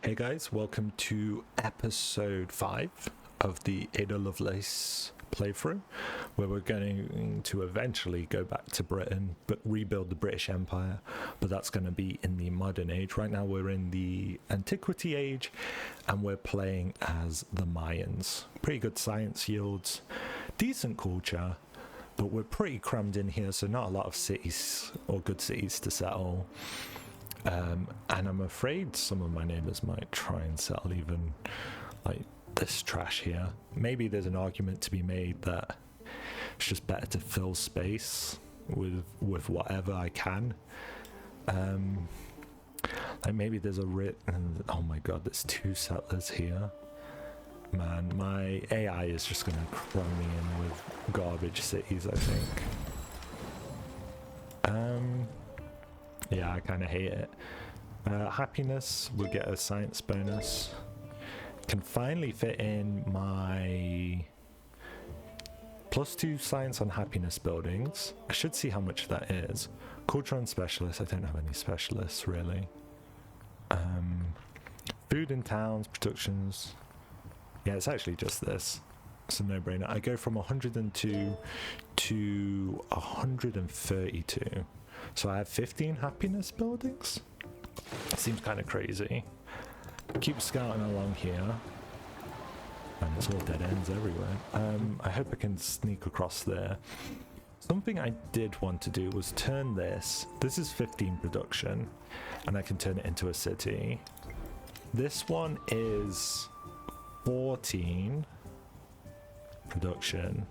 Hey guys, welcome to episode 5 of the Ada Lovelace playthrough, where we're going to eventually go back to Britain, but rebuild the British Empire, but that's going to be in the modern age. Right now we're in the Antiquity age, and we're playing as the Mayans. Pretty good science yields, decent culture, but we're pretty crammed in here, so not a lot of cities or good cities to settle. And I'm afraid some of my neighbors might try and settle even like this trash here. Maybe there's an argument to be made that it's just better to fill space with whatever I can. Like maybe there's oh my god, there's 2 settlers here. Man, my AI is just gonna cram me in with garbage cities, I think. Yeah, I kind of hate it. Happiness, we'll get a science bonus. Can finally fit in my +2 science on happiness buildings. I should see how much that is. Culture and specialists, I don't have any specialists really. Food in towns, productions. Yeah, it's actually just this. It's a no-brainer. I go from 102 to 132. So I have 15 happiness buildings? Seems kind of crazy. Keep scouting along here. And it's all dead ends everywhere. I hope I can sneak across there. Something I did want to do was turn this. This is 15 production, and I can turn it into a city. This one is 14 production.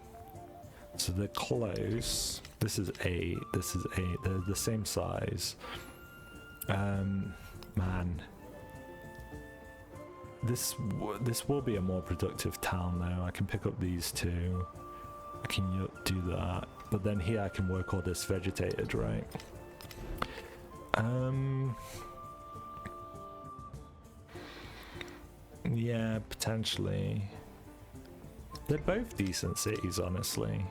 So they're close. This is 8. This is 8. They're the same size. Man. This will be a more productive town though. I can pick up these 2. I can do that. But then here I can work all this vegetated, right? Yeah, potentially. They're both decent cities, honestly.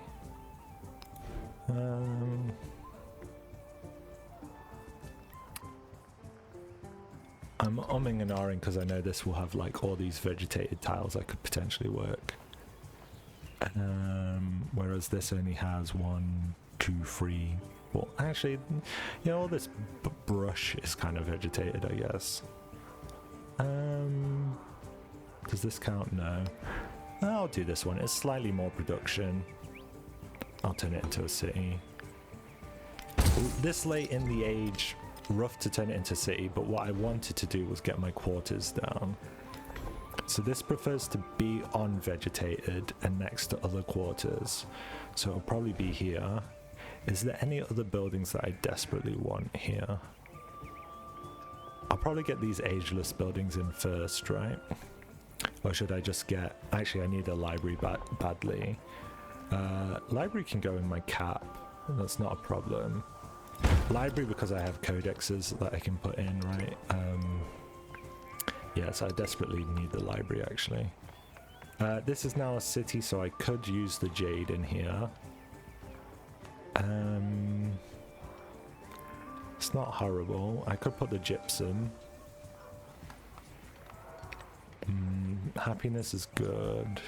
I'm umming and ahhing because I know this will have like all these vegetated tiles that could potentially work. Whereas this only has 1, 2, 3. Well, actually, you know, all this brush is kind of vegetated, I guess. Does this count? No. I'll do this one. It's slightly more production. I'll turn it into a city. This late in the age, rough to turn it into a city, but what I wanted to do was get my quarters down. So this prefers to be unvegetated and next to other quarters. So it'll probably be here. Is there any other buildings that I desperately want here? I'll probably get these ageless buildings in first, right? Or should I just get... Actually, I need a library badly. Library can go in my cap. That's not a problem. Library because I have codexes that I can put in, right? Yeah, so I desperately need the library, actually. This is now a city, so I could use the jade in here. It's not horrible. I could put the gypsum. Happiness is good.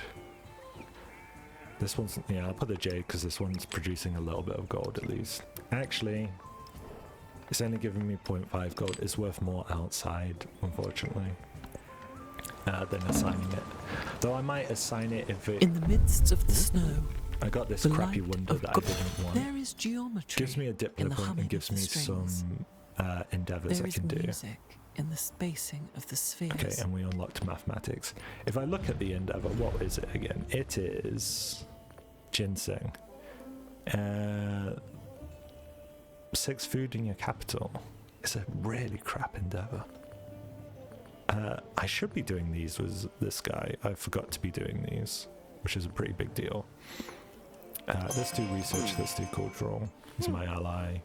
This one's... Yeah, I'll put the jade because this one's producing a little bit of gold at least. Actually, it's only giving me 0.5 gold. It's worth more outside, unfortunately, than assigning it. Though I might assign it if it... In the midst of the snow, I got this crappy wonder that I didn't want. There is geometry. Gives me a diplo point and gives me some endeavors I can do. There is music in the spacing of the spheres. Okay, and we unlocked mathematics. If I look at the endeavor, what is it again? It is ginseng. 6 food in your capital. It's a really crap endeavor. I should be doing these with this guy. I forgot to be doing these, which is a pretty big deal. Let's do research, let's do cultural. He's my ally.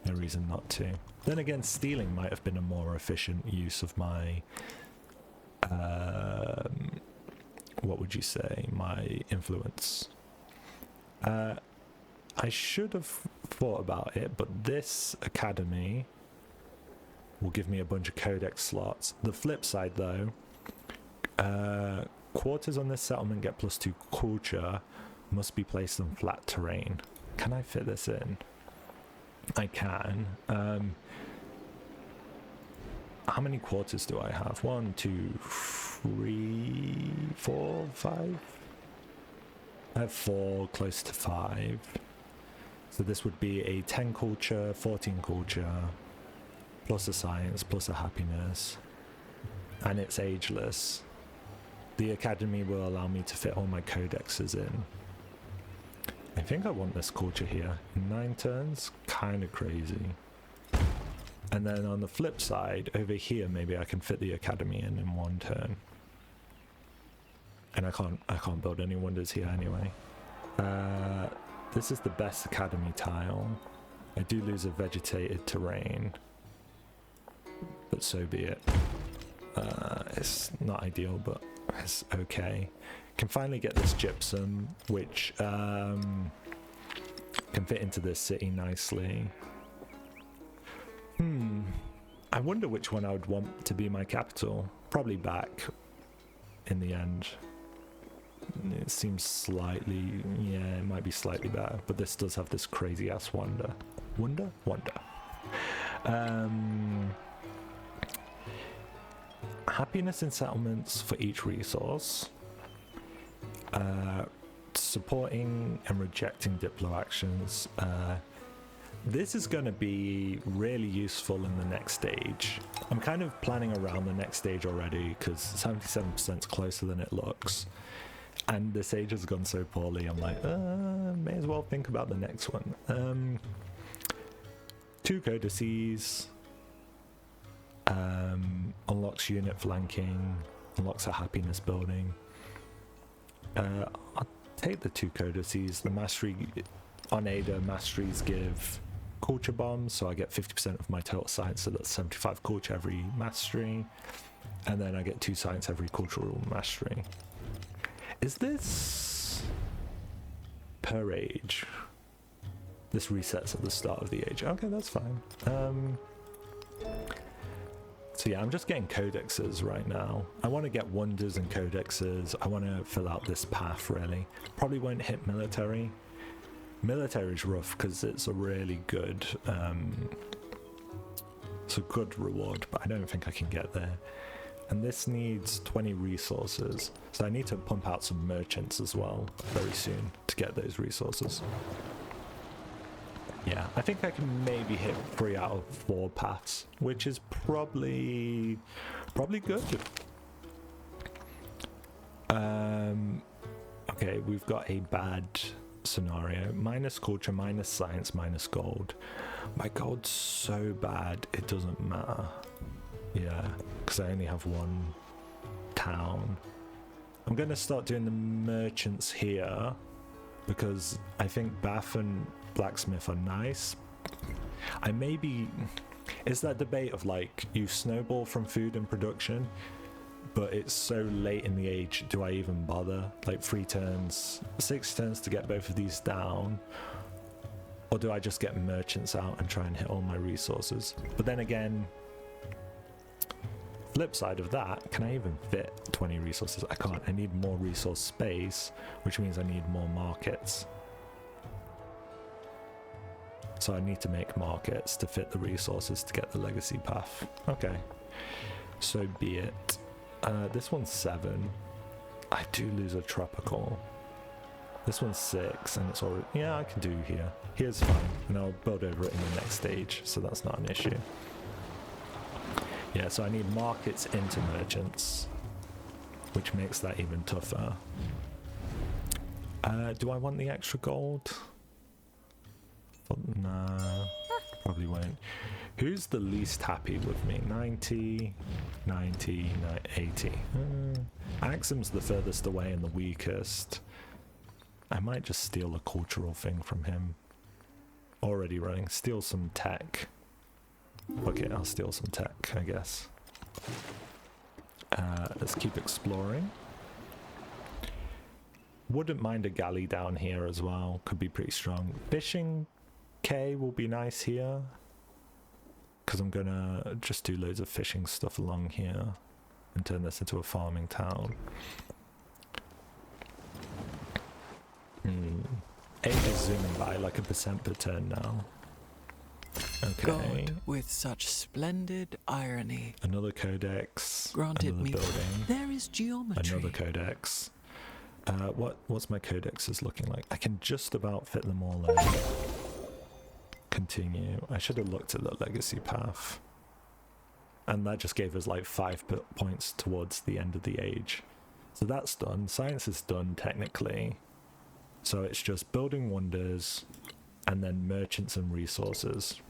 No reason not to. Then again, stealing might have been a more efficient use of my... what would you say? My influence. I should have thought about it, but this academy will give me a bunch of codex slots. The flip side though, quarters on this settlement get +2 culture, must be placed on flat terrain. Can I fit this in? I can. How many quarters do I have? 1, 2, 3, 4, 5? I have 4, close to 5. So this would be a 10 culture, 14 culture, plus a science, plus a happiness. And it's ageless. The academy will allow me to fit all my codexes in. I think I want this culture here. 9 turns? Kind of crazy. And then on the flip side, over here, maybe I can fit the academy in 1 turn. And I can't build any wonders here anyway. This is the best academy tile. I do lose a vegetated terrain, but so be it. It's not ideal, but it's okay. Can finally get this gypsum, which can fit into this city nicely. I wonder which one I would want to be my capital. Probably back in the end. It seems slightly, yeah, it might be slightly better, but this does have this crazy ass wonder. Wonder? Happiness in settlements for each resource. Supporting and rejecting Diplo actions. This is going to be really useful in the next stage. I'm kind of planning around the next stage already because 77% is closer than it looks. And this age has gone so poorly, I'm like, may as well think about the next one. 2 codices. Unlocks unit flanking. Unlocks a happiness building. I'll take the 2 codices. The mastery on Ada, masteries give culture bombs, so I get 50% of my total science, so that's 75 culture every mastery. And then I get 2 science every cultural mastery. Is this per age? This resets at the start of the age. Okay, that's fine. So yeah, I'm just getting codexes right now. I want to get wonders and codexes. I want to fill out this path, really. Probably won't hit military. Military is rough because it's a really good... it's a good reward, but I don't think I can get there. And this needs 20 resources, so I need to pump out some merchants as well very soon to get those resources. Yeah, I think I can maybe hit 3 out of 4 paths, which is probably good. Okay, we've got a bad scenario. Minus culture, minus science, minus gold. My gold's so bad, it doesn't matter. Yeah, because I only have 1 town. I'm going to start doing the merchants here because I think Bath and Blacksmith are nice. I maybe... It's that debate of like, you snowball from food and production, but it's so late in the age, do I even bother? Like 3 turns, 6 turns to get both of these down, or do I just get merchants out and try and hit all my resources? But then again, flip side of that, can I even fit 20 resources? I can't. I need more resource space, which means I need more markets. So I need to make markets to fit the resources to get the legacy path. Okay, so be it. This one's 7. I do lose a tropical. This one's 6, and it's already... Yeah, I can do here. Here's fine, and I'll build over it in the next stage, so that's not an issue. Yeah, so I need markets into merchants, which makes that even tougher. Do I want the extra gold? Nah, probably won't. Who's the least happy with me? 90, 90, 80. Axum's the furthest away and the weakest. I might just steal a cultural thing from him. Already running. Steal some tech. Okay, I'll steal some tech, I guess. Let's keep exploring. Wouldn't mind a galley down here as well. Could be pretty strong. Fishing K will be nice here, because I'm gonna just do loads of fishing stuff along here and turn this into a farming town. Age is zooming by like 1% per turn now. Okay. God, with such splendid irony, Another codex. granted Another me. building. There is geometry. Another codex. What's my codexes looking like? I can just about fit them all in. Continue. I should have looked at the legacy path. And that just gave us like 5 points towards the end of the age. So that's done. Science is done technically. So it's just building wonders and then merchants and resources,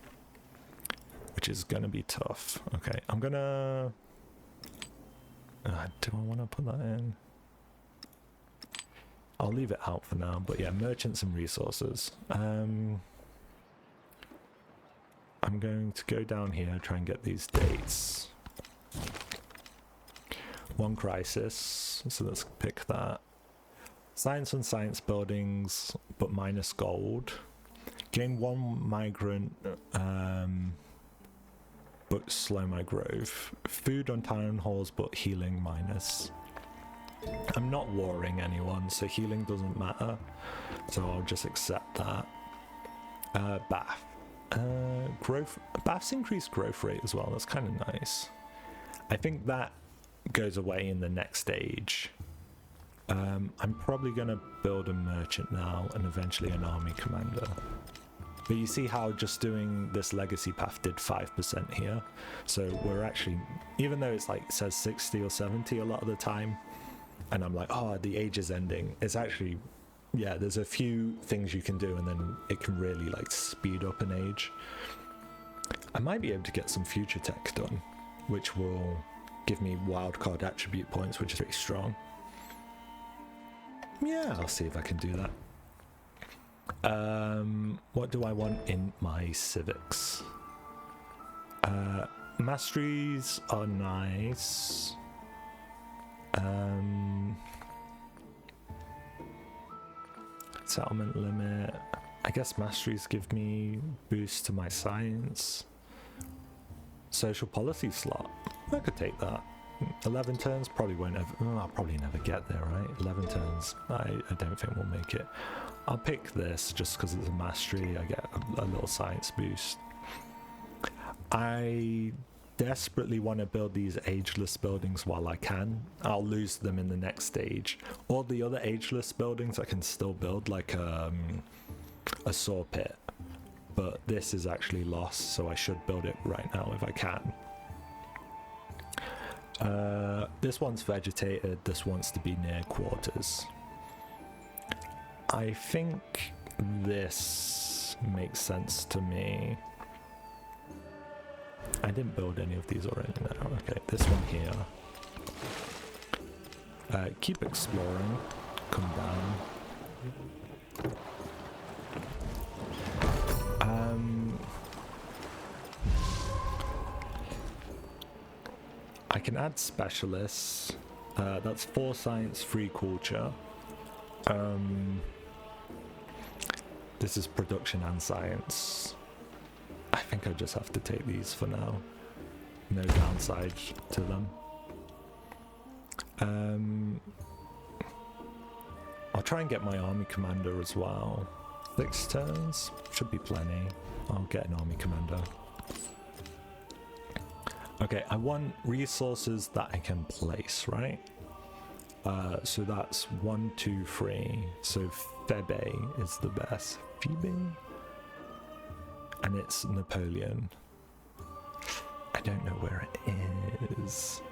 which is going to be tough. Okay, I'm going to... do I want to put that in? I'll leave it out for now, but yeah, merchants and resources. I'm going to go down here, try and get these dates. 1 crisis, so let's pick that. Science and science buildings, but minus gold. Gain 1 migrant, but slow my growth. Food on town halls, but healing minus. I'm not warring anyone, so healing doesn't matter. So I'll just accept that. Bath. Growth. Baths increase growth rate as well. That's kind of nice. I think that goes away in the next stage. I'm probably going to build a merchant now and eventually an army commander. But you see how just doing this legacy path did 5% here. So we're actually, even though it's like says 60 or 70 a lot of the time, and I'm like, oh, the age is ending. It's actually, yeah, there's a few things you can do and then it can really like speed up an age. I might be able to get some future tech done, which will give me wildcard attribute points, which is pretty strong. Yeah, I'll see if I can do that. What do I want in my civics? Masteries are nice. Settlement limit. I guess masteries give me boost to my science. Social policy slot. I could take that. 11 turns probably won't ever. I'll probably never get there, right? 11 turns. I don't think we'll make it. I'll pick this just because it's a mastery. I get a little science boost. I desperately want to build these ageless buildings while I can. I'll lose them in the next stage. All the other ageless buildings I can still build, like a saw pit. But this is actually lost, so I should build it right now if I can. This one's vegetated, this wants to be near quarters. I think this makes sense to me. I didn't build any of these already now. Okay, this one here. Keep exploring. Come down. I can add specialists. That's 4 science, 3 culture. This is production and science. I think I just have to take these for now. No downside to them. I'll try and get my army commander as well. 6 turns should be plenty. I'll get an army commander. Okay, I want resources that I can place, right? So that's 1, 2, 3. So Febe is the best. Phoebe? And it's Napoleon. I don't know where it is.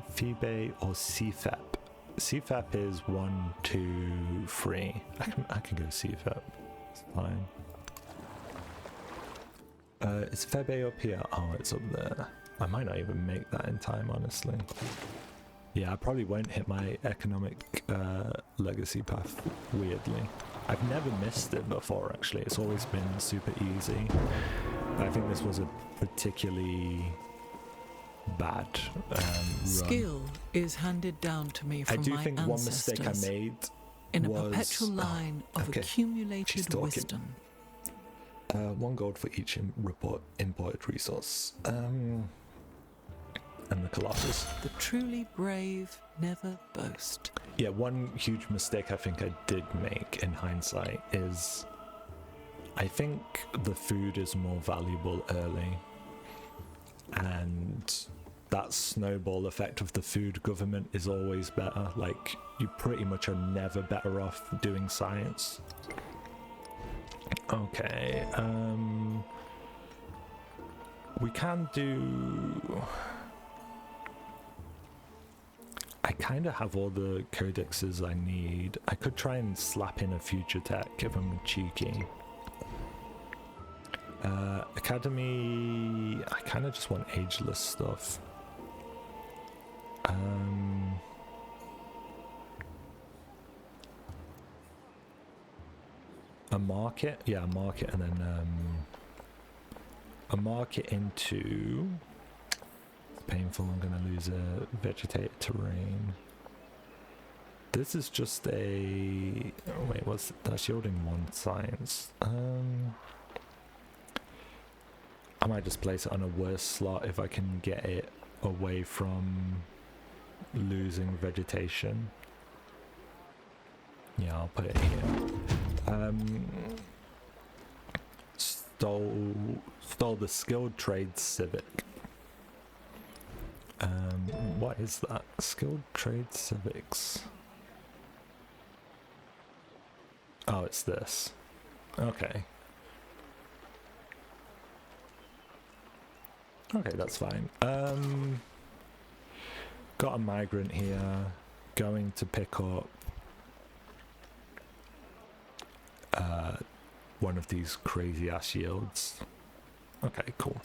Phoebe or CFEP. CFEP is 1, 2, 3. I can go CFEP. It's fine. Is Febe up here? Oh, it's up there. I might not even make that in time, honestly. Yeah, I probably won't hit my economic legacy path, weirdly. I've never missed it before, actually. It's always been super easy. I think this was a particularly bad Skill run. is handed down to me from I do my think one mistake I ancestors made in a was... perpetual line of okay. She's accumulated talking. wisdom. 1 gold for each imported resource. And the Colossus. The truly brave never boast. Yeah, one huge mistake I think I did make in hindsight is I think the food is more valuable early, and that snowball effect of the food government is always better. Like, you pretty much are never better off doing science. Okay, we can do... I kind of have all the codexes I need. I could try and slap in a future tech if I'm cheeky. Academy, I kind of just want ageless stuff. A market? Yeah, a market, and then a market into... Painful, I'm gonna lose a vegetated terrain. This is just a... Oh, wait, what's that's yielding 1 science. I might just place it on a worse slot if I can get it away from losing vegetation. Yeah, I'll put it here. Stole the skilled trade civic. What is that? Skilled trade civics. Oh, it's this. Okay. Okay, that's fine. Got a migrant here. Going to pick up one of these crazy ass yields. Okay, cool.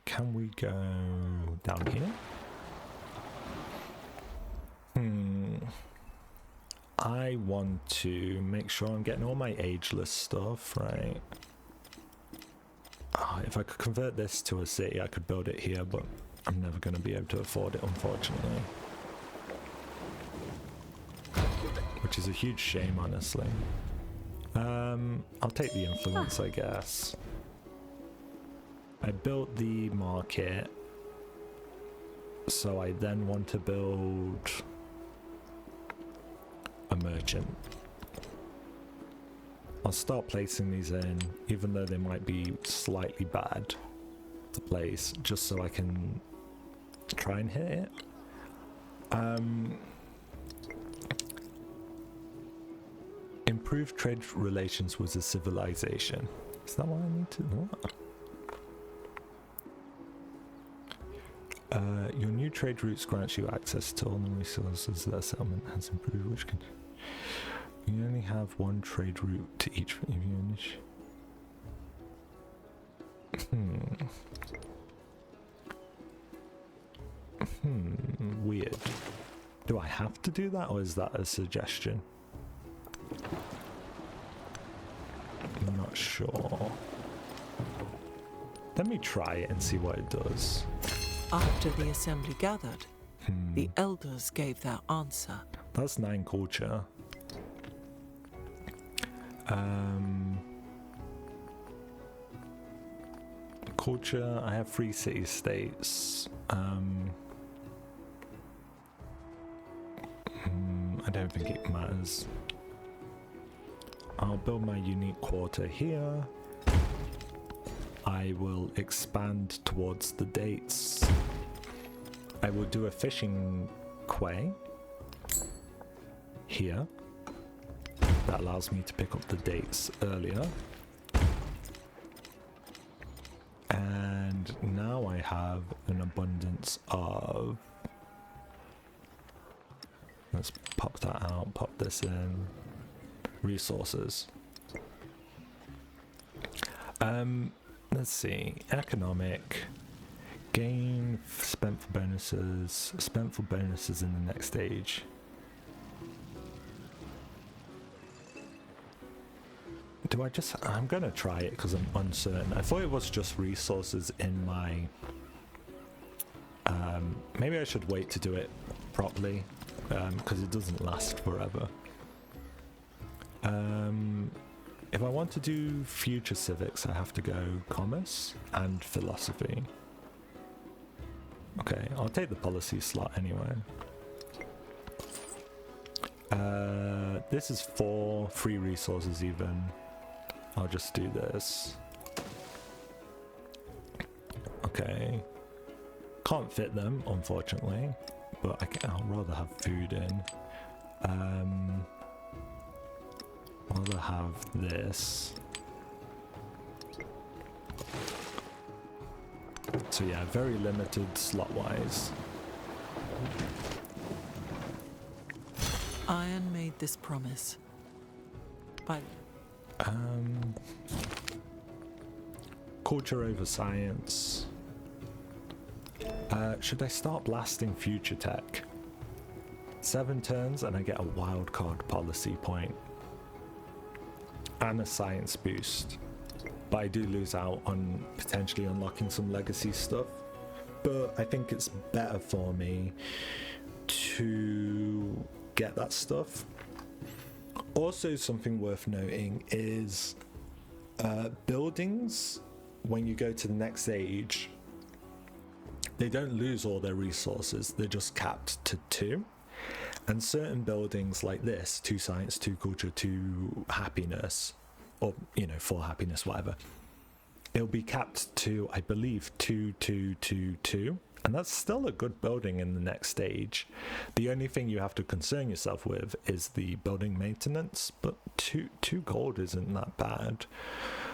Can we go down here? I want to make sure I'm getting all my ageless stuff, right? Oh, if I could convert this to a city, I could build it here, but I'm never going to be able to afford it, unfortunately. Which is a huge shame, honestly. I'll take the influence, I guess. I built the market, so I then want to build a merchant. I'll start placing these in, even though they might be slightly bad to place, just so I can try and hit it. Improve trade relations with a civilization. Is that what I need to know? Your new trade routes grant you access to all the resources that settlement has improved, which can... You only have 1 trade route to each of your niche. Weird. Do I have to do that, or is that a suggestion? I'm not sure. Let me try it and see what it does. After the assembly gathered, the elders gave their answer. That's 9 culture. Culture, I have 3 city-states. I don't think it matters. I'll build my unique quarter here. I will expand towards the dates. I will do a fishing quay here. That allows me to pick up the dates earlier. And now I have an abundance of... Let's pop that out, pop this in. Resources. Let's see. Economic. Gain spent for bonuses. Spent for bonuses in the next stage. Do I just... I'm gonna try it because I'm uncertain. I thought it was just resources in my... maybe I should wait to do it properly because it doesn't last forever. If I want to do future civics, I have to go commerce and philosophy. Okay, I'll take the policy slot anyway. This is 4 free resources even. I'll just do this. Okay. Can't fit them, unfortunately, but I'll rather have food in. I'll rather have this. So yeah, very limited slot-wise. Iron made this promise. By Culture over science. Should I start blasting future tech? 7 turns and I get a wildcard policy point. And a science boost. But I do lose out on potentially unlocking some legacy stuff. But I think it's better for me to get that stuff. Also, something worth noting is buildings, when you go to the next age, they don't lose all their resources, they're just capped to 2. And certain buildings like this, 2 science, 2 culture, 2 happiness, or, 4 happiness, whatever, it'll be capped to, I believe, 2, 2, 2, 2. And that's still a good building in the next stage. The only thing you have to concern yourself with is the building maintenance, but 2 gold isn't that bad.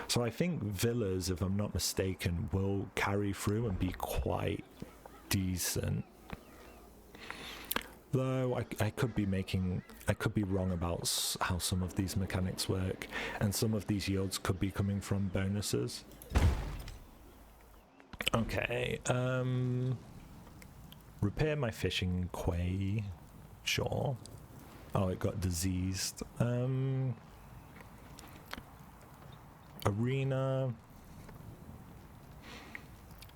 So I think villas, if I'm not mistaken, will carry through and be quite decent. Though I could be wrong about how some of these mechanics work, and some of these yields could be coming from bonuses. Okay, repair my fishing quay, sure. Oh, it got diseased. Arena.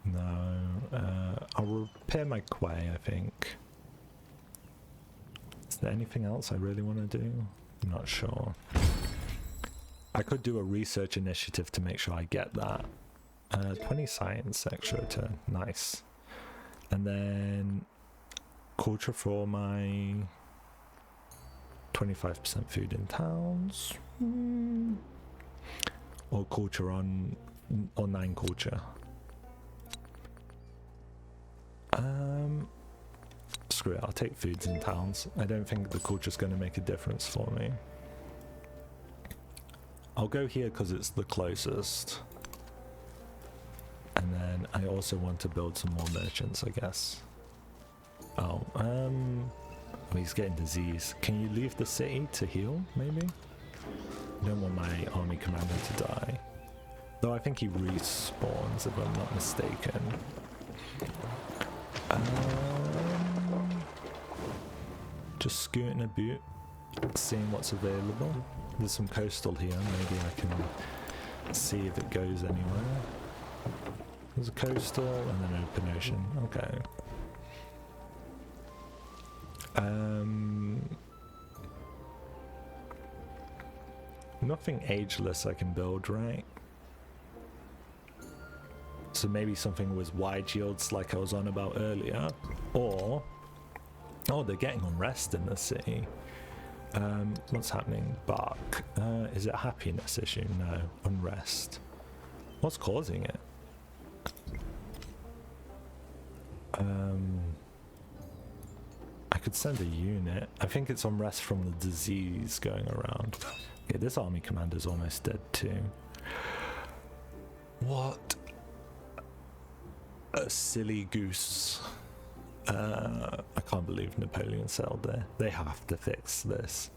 No, I'll repair my quay, I think. Is there anything else I really want to do? I'm not sure. I could do a research initiative to make sure I get that. 20 science extra turn, nice. And then culture for my 25% food in towns. Or culture on 9 culture. Screw it, I'll take foods in towns. I don't think the culture's going to make a difference for me. I'll go here because it's the closest. And then I also want to build some more merchants, I guess. Oh, he's getting disease. Can you leave the city to heal, maybe? I don't want my army commander to die. Though I think he respawns, if I'm not mistaken. Just scooting a bit, seeing what's available. There's some coastal here, maybe I can see if it goes anywhere. There's a coastal and then open ocean, okay. Nothing ageless I can build, right? So maybe something with wide yields like I was on about earlier, or oh, they're getting unrest in the city. What's happening? Bark. Is it a happiness issue? No, unrest. What's causing it? I could send a unit. I think it's unrest from the disease going around. Okay, this army commander's almost dead too. What a silly goose. I can't believe Napoleon sailed there. They have to fix this.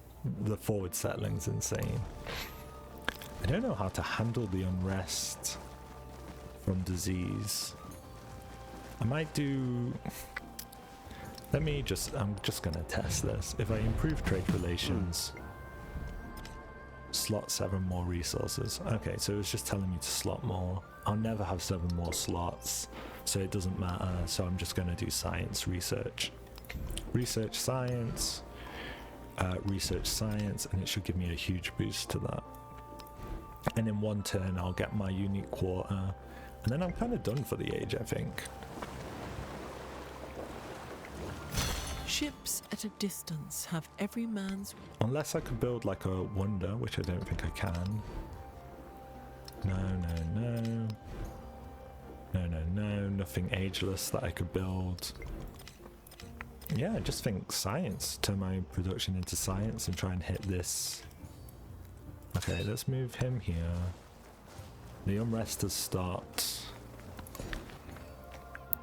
The forward settling's insane. I don't know how to handle the unrest from disease. I might do... I'm just gonna test this. If I improve trade relations, slot 7 more resources. Okay, so it's just telling me to slot more. I'll never have 7 more slots, so it doesn't matter. So I'm just gonna do science research. Research science. research science, and it should give me a huge boost to that. And in one turn I'll get my unique quarter, and then I'm kind of done for the age, I think. Ships at a distance have every man's... Unless I could build like a wonder, which I don't think I can. No, nothing ageless that I could build. Yeah, I just think science, turn my production into science and try and hit this. Okay, let's move him here. The unrest has stopped.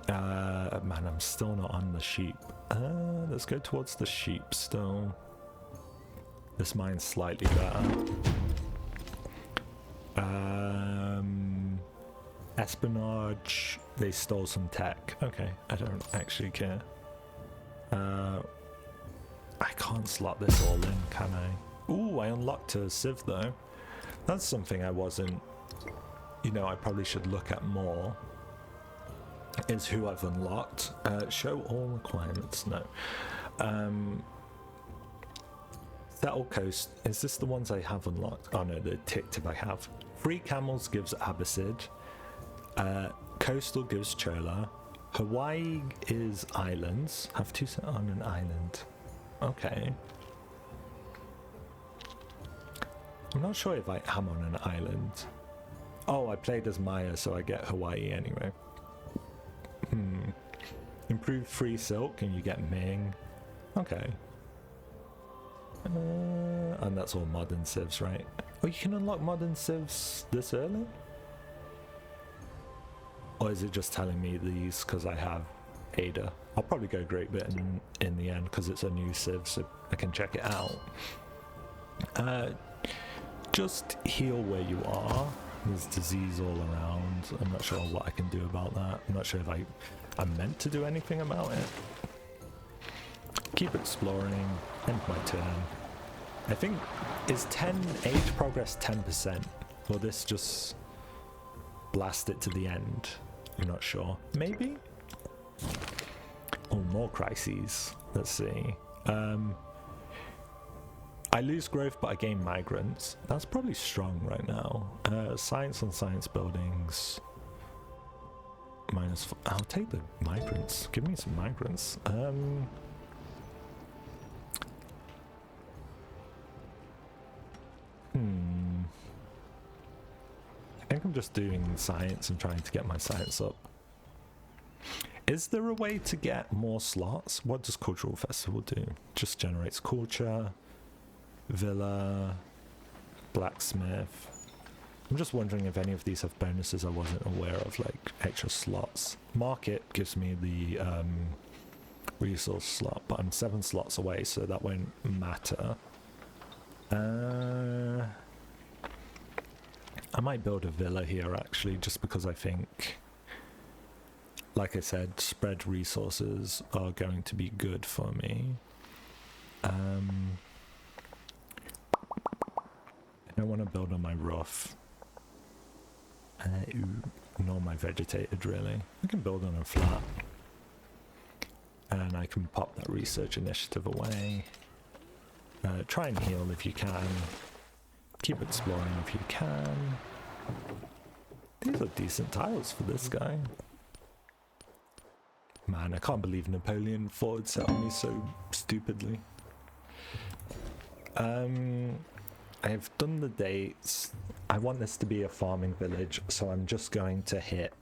Man, I'm still not on the sheep. Let's go towards the sheep still. This mine's slightly better. Espionage, they stole some tech. Okay, I don't actually care. I can't slot this all in, can I? Ooh, I unlocked a sieve though. That's something I wasn't, you know, I probably should look at more. Is who I've unlocked. Show all requirements, no. Settle Coast, is this the ones I have unlocked? Oh no, they're ticked if I have. Free Camels gives Abbasid. Coastal gives Chola. Hawaii is islands. Have two set on an island. Okay. I'm not sure if I am on an island. Oh, I played as Maya, so I get Hawaii anyway. Improved free silk and you get Ming. Okay. And that's all modern civs, right? Oh, you can unlock modern civs this early? Or is it just telling me these because I have Ada? I'll probably go Great Britain in the end because it's a new civ, so I can check it out. Just heal where you are. There's disease all around. I'm not sure what I can do about that. I'm not sure if I'm meant to do anything about it. Keep exploring. End my turn. I think, is age progress 10%? Will this just blast it to the end? I'm not sure. Maybe? Oh, more crises. Let's see. I lose growth, but I gain migrants. That's probably strong right now. Science on science buildings. -4. I'll take the migrants. Give me some migrants. I think I'm just doing science and trying to get my science up. Is there a way to get more slots? What does Cultural Festival do? Just generates culture, villa, blacksmith. I'm just wondering if any of these have bonuses I wasn't aware of, like extra slots. Market gives me the resource slot, but I'm 7 slots away, so that won't matter. I might build a villa here actually, just because I think, like I said, spread resources are going to be good for me. I don't want to build on my roof. Nor my vegetated, really. I can build on a flat. And I can pop that research initiative away. Try and heal if you can. Keep exploring if you can. These are decent tiles for this guy. Man, I can't believe Napoleon forward set on me so stupidly. I've done the dates. I want this to be a farming village, so I'm just going to hit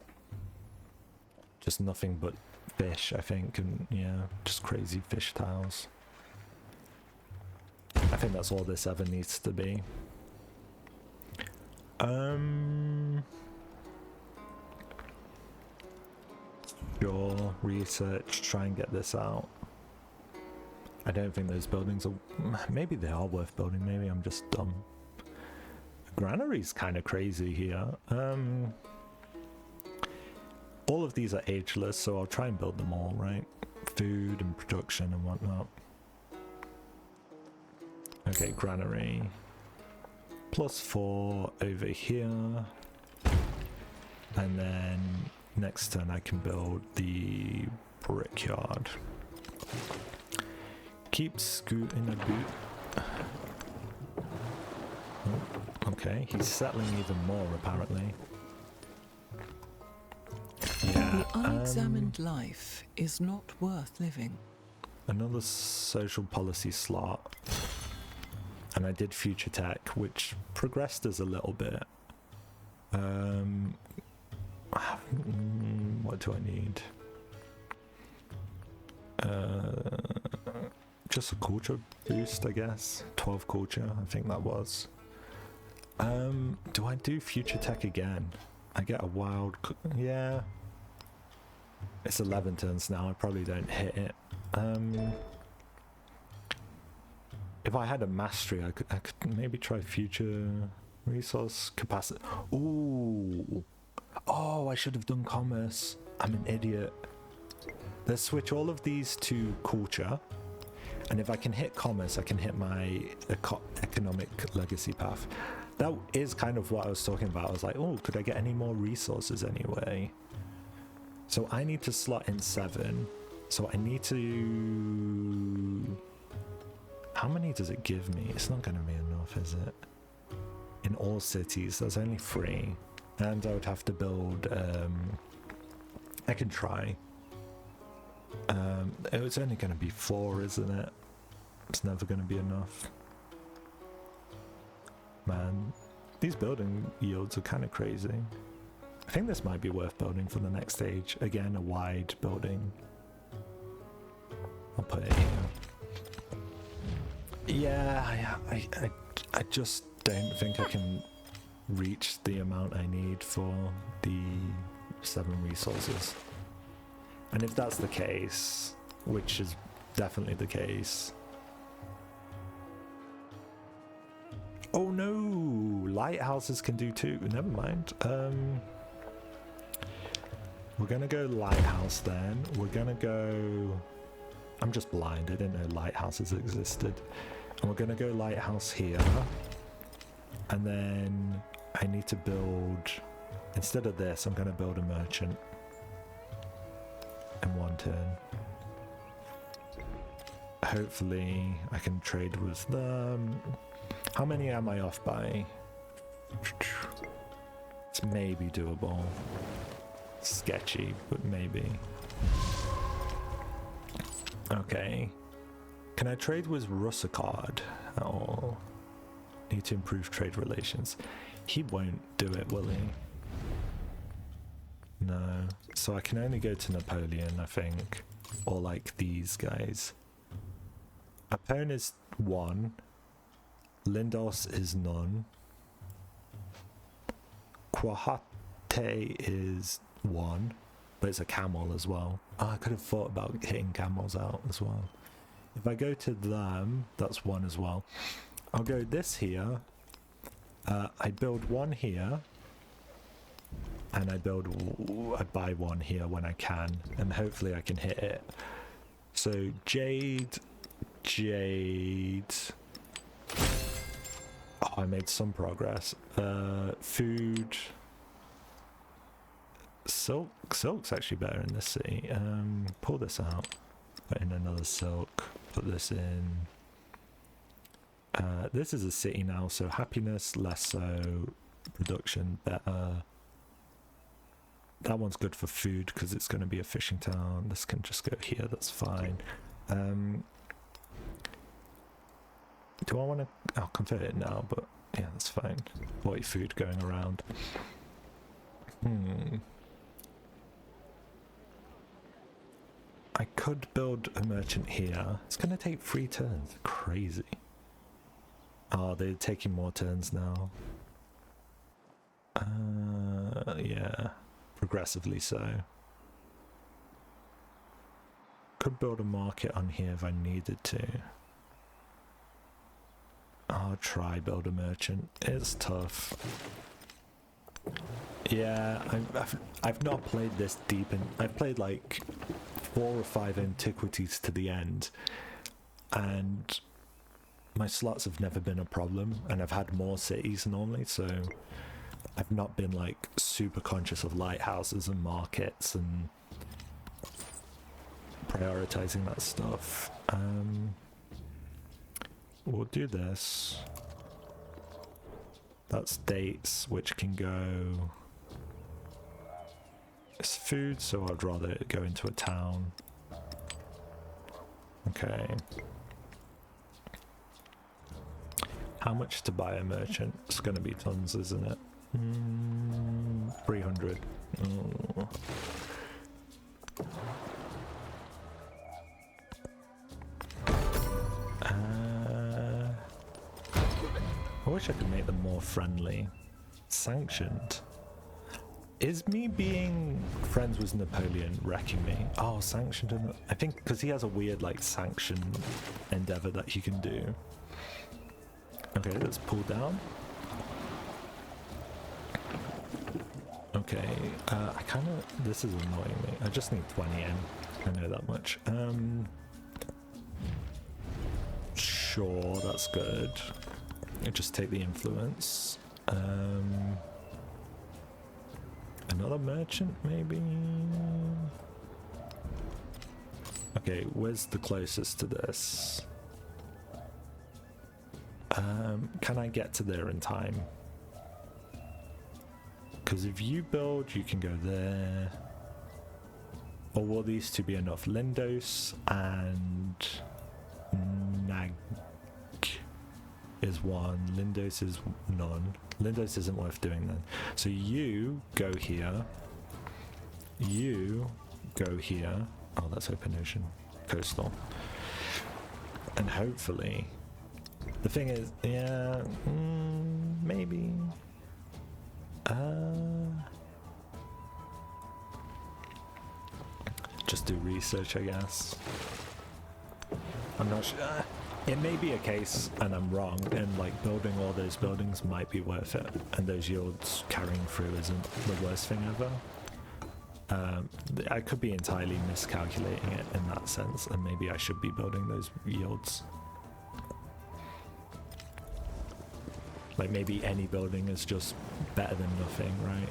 just nothing but fish, I think, and yeah, just crazy fish tiles. I think that's all this ever needs to be. Sure, research, try and get this out. I don't think those buildings are... Maybe they are worth building, maybe I'm just dumb. Granary's kind of crazy here. All of these are ageless, so I'll try and build them all, right? Food and production and whatnot. Okay, granary. +4 over here. And then next turn I can build the brickyard. Keep scooting a boot. Oh, okay, he's settling even more apparently. Yeah. The unexamined life is not worth living. Another social policy slot. And I did future tech, which progressed us a little bit. What do I need? Just a culture boost, I guess. 12 culture, I think that was. Do I do future tech again? I get a wild... yeah. It's 11 turns now, I probably don't hit it. If I had a mastery, I could maybe try future resource capacity. Ooh. Oh, I should have done commerce. I'm an idiot. Let's switch all of these to culture. And if I can hit commerce, I can hit my economic legacy path. That is kind of what I was talking about. I was like, oh, could I get any more resources anyway? So I need to slot in 7. So I need to... How many does it give me? It's not going to be enough, is it? In all cities, there's only 3. And I would have to build... I can try. It's only going to be 4, isn't it? It's never going to be enough. Man, these building yields are kind of crazy. I think this might be worth building for the next stage. Again, a wide building. I'll put it here. Yeah, I just don't think I can reach the amount I need for the 7 resources. And if that's the case, which is definitely the case... Oh no! Lighthouses can do too. Never mind. We're gonna go lighthouse then. We're gonna go... I'm just blind. I didn't know lighthouses existed. And we're gonna go lighthouse here. And then I need to build... Instead of this, I'm gonna build a merchant. In 1 turn. Hopefully I can trade with them. How many am I off by? It's maybe doable. Sketchy, but maybe. Okay. Can I trade with Russicard at all? Need to improve trade relations. He won't do it, will he? No. So I can only go to Napoleon, I think. Or like these guys. Apone is 1. Lindos is none. Quahate is 1. But it's a camel as well. Oh, I could have thought about hitting camels out as well. If I go to them, that's 1 as well. I'll go this here. I build 1 here. And I buy 1 here when I can. And hopefully I can hit it. So Jade. Oh, I made some progress. Food. Silk's actually better in this city. Pull this out. Put in another silk. Put this in. This is a city now, so happiness, less so. Production, better. That one's good for food because it's going to be a fishing town. This can just go here, that's fine. Do I want to... I'll convert it now, but yeah, that's fine. 40 food going around. I could build a merchant here. It's going to take 3 turns. Crazy. Oh, they're taking more turns now. Yeah. Progressively so. Could build a market on here if I needed to. I'll try build a merchant. It's tough. Yeah, I've not played this deep in... I've played like 4 or 5 antiquities to the end, and my slots have never been a problem, and I've had more cities normally, so I've not been like super conscious of lighthouses and markets and prioritizing that stuff. we'll do this. That's dates, which can go... It's food, so I'd rather it go into a town. Okay. How much to buy a merchant? It's going to be tons, isn't it? 300. Oh. I wish I could make them more friendly. Sanctioned. Is me being friends with Napoleon wrecking me? Oh, sanctioned. I think because he has a weird like sanction endeavor that he can do. Okay, let's pull down. Okay, I kind of... This is annoying me. I just need 20 in. I know that much. Sure, that's good. I just take the influence. Another merchant, maybe? Okay, where's the closest to this? Can I get to there in time? Because if you build, you can go there. Or will these two be enough? Lindos and Nag is one. Lindos is none. Lindos isn't worth doing then. So you go here. You go here. Oh, that's open ocean. Coastal. And hopefully... The thing is, yeah, maybe... Just do research, I guess. I'm not sure. It may be a case, and I'm wrong, and like building all those buildings might be worth it, and those yields carrying through isn't the worst thing ever. I could be entirely miscalculating it in that sense, and maybe I should be building those yields. Like maybe any building is just better than nothing, right?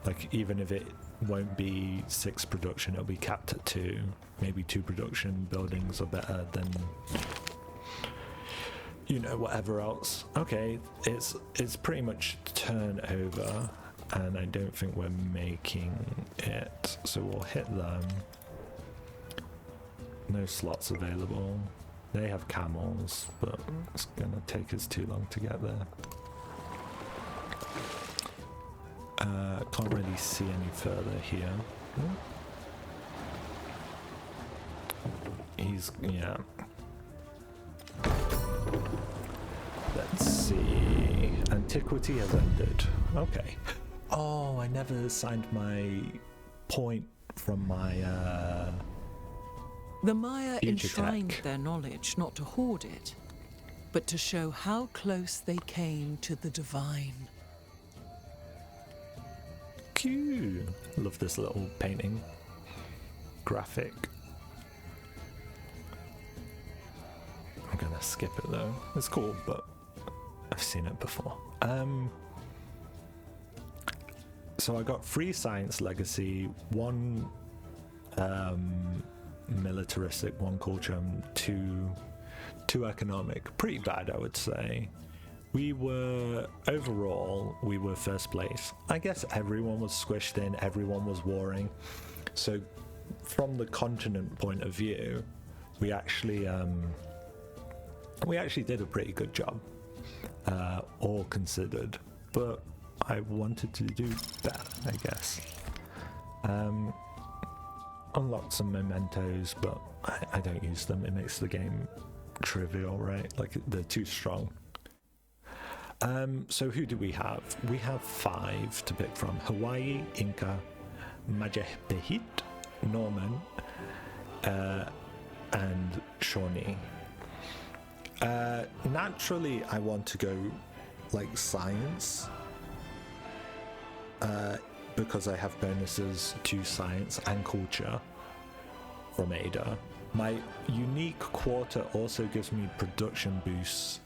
Like even if it won't be 6 production, it'll be capped at 2. Maybe 2 production buildings are better than, you know, whatever else. Okay, it's pretty much turnover, and I don't think we're making it. So we'll hit them. No slots available. They have camels, but it's gonna take us too long to get there. Can't really see any further here. He's, yeah. Let's see. Antiquity has ended. Okay. Oh, I never signed my point from my The Maya future enshrined tech. their knowledge not to hoard it, but to show how close they came to the divine. Cute. Love this little painting graphic. I'm gonna skip it though. It's cool, but I've seen it before. So I got 3 science legacy, 1 militaristic, 1 culture, and 2 economic. Pretty bad, I would say. We were, overall, we were first place. I guess everyone was squished in, everyone was warring. So from the continent point of view, we actually did a pretty good job, all considered. But I wanted to do better, I guess. Unlocked some mementos, but I don't use them. It makes the game trivial, right? Like, they're too strong. So who do we have? We have 5 to pick from. Hawaii, Inca, Majapahit, Norman, and Shawnee. Naturally, I want to go like science, because I have bonuses to science and culture from Ada. My unique quarter also gives me production boosts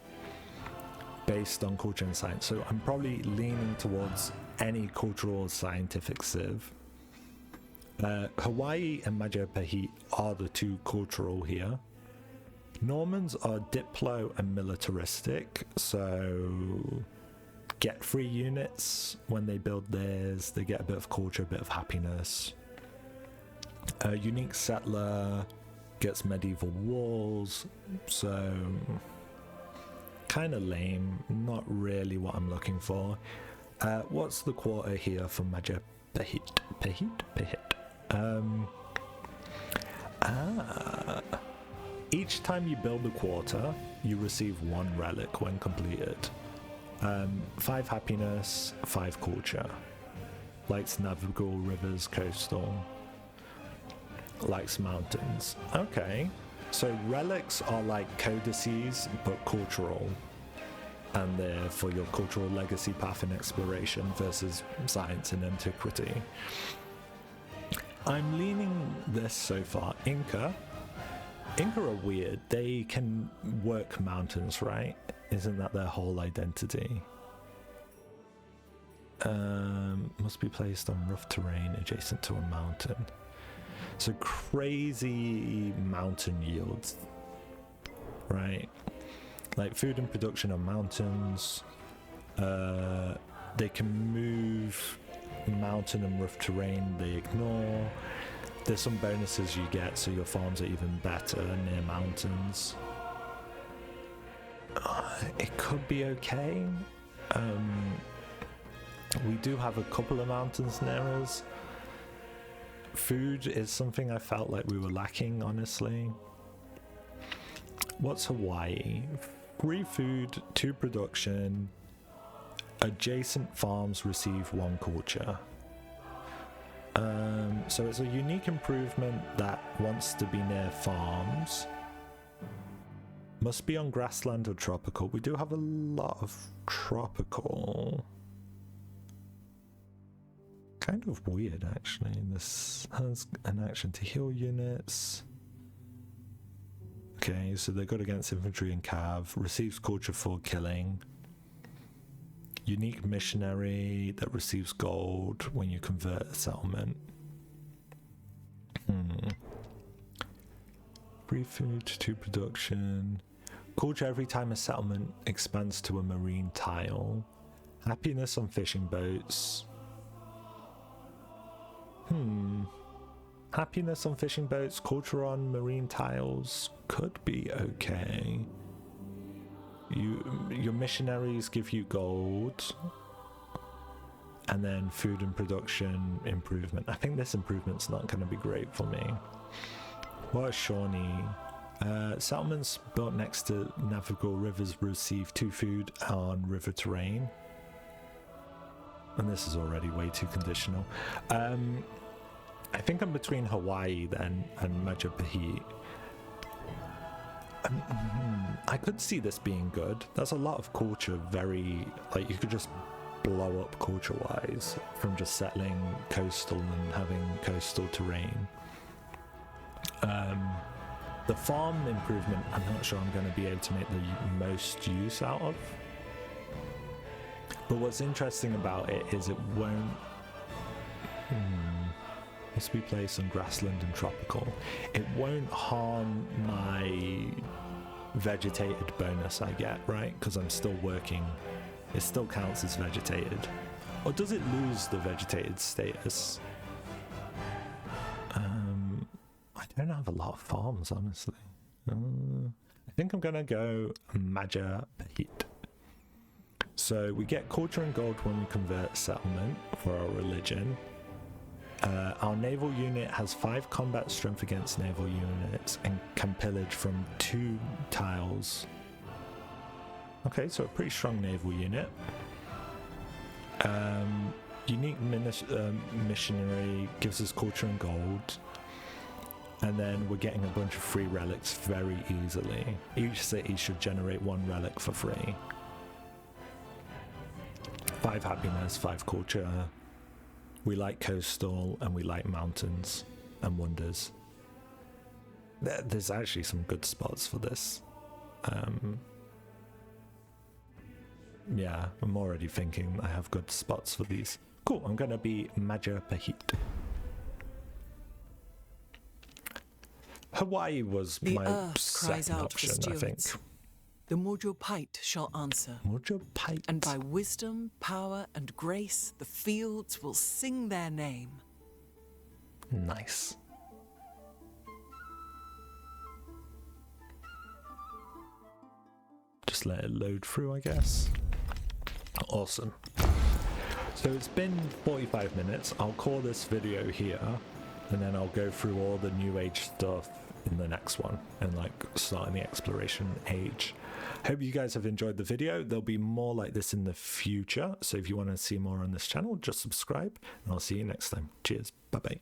based on culture and science, so I'm probably leaning towards any cultural or scientific civ. Hawaii and Majapahit are the 2 cultural here. Normans are diplo and militaristic, so get free units when they build theirs. They get a bit of culture, a bit of happiness. A unique settler gets medieval walls, so kind of lame, not really what I'm looking for. What's the quarter here for Majapahit? Each time you build a quarter, you receive 1 relic when completed. 5 happiness, 5 culture. Likes navigable rivers, coastal. Likes mountains. Okay, so relics are like codices but cultural, and they're for your cultural legacy path and exploration versus science and antiquity. I'm leaning this so far. Inca are weird. They can work mountains, right? Isn't that their whole identity? Must be placed on rough terrain adjacent to a mountain. So crazy mountain yields, right? Like food and production on mountains. They can move mountain and rough terrain, they ignore. There's some bonuses you get, so your farms are even better near mountains. It could be okay. We do have a couple of mountains near us. Food is something I felt like we were lacking, honestly. What's Hawaii? 3 food, 2 production. Adjacent farms receive 1 culture. So it's a unique improvement that wants to be near farms. Must be on grassland or tropical. We do have a lot of tropical. Kind of weird, actually. This has an action to heal units. Okay, so they're good against infantry and cav. Receives culture for killing. Unique missionary that receives gold when you convert a settlement. Free food, 2 production. Culture every time a settlement expands to a marine tile. Happiness on fishing boats. Happiness on fishing boats, culture on marine tiles could be okay. Your missionaries give you gold, and then food and production improvement. I think this improvement's not going to be great for me. What is Shawnee? Settlements built next to navigable rivers receive 2 food on river terrain. And this is already way too conditional. I think I'm between Hawaii then and Majapahit. I could see this being good. There's a lot of culture, very, like, you could just blow up culture-wise from just settling coastal and having coastal terrain. The farm improvement, I'm not sure I'm going to be able to make the most use out of. But what's interesting about it is it won't... must be placed on grassland and tropical. It won't harm my vegetated bonus I get, right? Because I'm still working. It still counts as vegetated. Or does it lose the vegetated status? I don't have a lot of farms, honestly. I think I'm gonna go Majapahit. So we get culture and gold when we convert settlement for our religion. Our naval unit has 5 combat strength against naval units and can pillage from 2 tiles. Okay, so a pretty strong naval unit. Unique missionary gives us culture and gold. And then we're getting a bunch of free relics very easily. Each city should generate 1 relic for free. 5 happiness, 5 culture. We like coastal and we like mountains and wonders. There's actually some good spots for this. Yeah, I'm already thinking I have good spots for these. Cool, I'm gonna be Majapahit. Hawaii was The my earth cries second out for option, I think. stewards. The Majapahit shall answer. Majapahit. And by wisdom, power, and grace, the fields will sing their name. Nice. Just let it load through, I guess. Awesome. So it's been 45 minutes. I'll call this video here, and then I'll go through all the New Age stuff in the next one, and like starting the exploration age. Hope you guys have enjoyed the video. There'll be more like this in the future, so if you want to see more on this channel, just subscribe, and I'll see you next time. Cheers. Bye bye.